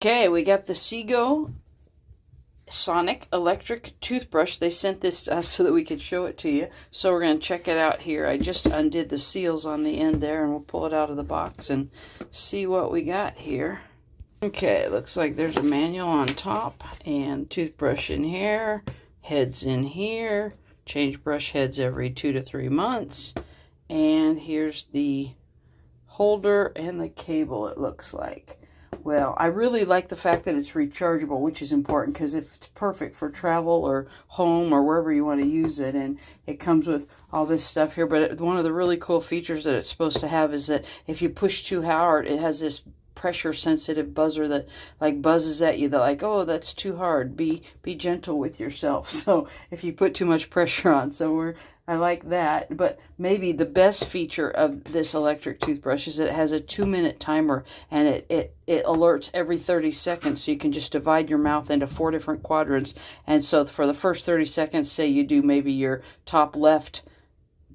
Okay, we got the SEAGO Sonic electric toothbrush. They sent this to us so that we could show it to you. So we're going to check it out here. I just undid the seals on the end there, and we'll pull it out of the box and see what we got here. Okay, it looks like there's a manual on top, and toothbrush in here, heads in here, change brush heads every 2 to 3 months, and here's the holder and the cable, it looks like. Well, I really like the fact that it's rechargeable, which is important because it's perfect for travel or home or wherever you want to use it. And it comes with all this stuff here. But one of the really cool features that it's supposed to have is that if you push too hard, it has this pressure sensitive buzzer that like buzzes at you, that like, oh, that's too hard, be gentle with yourself. So if you put too much pressure on, I like that. But maybe the best feature of this electric toothbrush is that it has a 2-minute timer, and it alerts every 30 seconds, so you can just divide your mouth into 4 different quadrants. And so for the first 30 seconds, say you do maybe your top left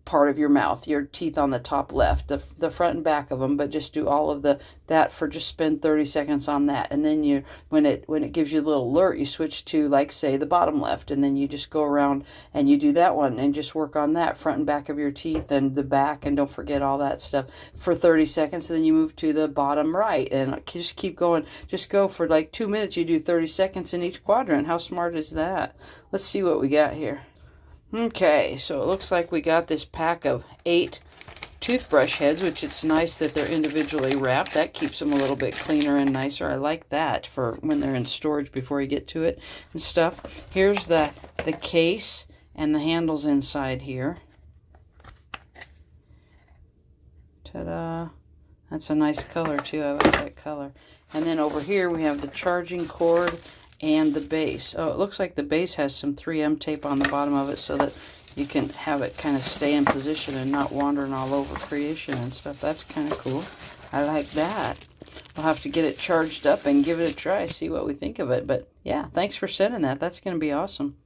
part of your mouth, your teeth on the top left, the front and back of them, but just do all of that for just spend 30 seconds on that. And then when it gives you a little alert, you switch to, like, say, the bottom left, and then you just go around and you do that one and just work on that front and back of your teeth and the back, and don't forget all that stuff for 30 seconds. And then you move to the bottom right and just keep going. Just go for like 2 minutes. You do 30 seconds in each quadrant. How smart is that? Let's see what we got here. Okay, so it looks like we got this pack of 8 toothbrush heads, which it's nice that they're individually wrapped. That keeps them a little bit cleaner and nicer. I like that for when they're in storage before you get to it and stuff. Here's the case and the handles inside here. Ta-da! That's a nice color too. I like that color. And then over here we have the charging cord and the base. Oh, it looks like the base has some 3M tape on the bottom of it so that you can have it kind of stay in position and not wandering all over creation and stuff. That's kind of cool. I like that. We'll have to get it charged up and give it a try, see what we think of it. But yeah, thanks for sending that. That's going to be awesome.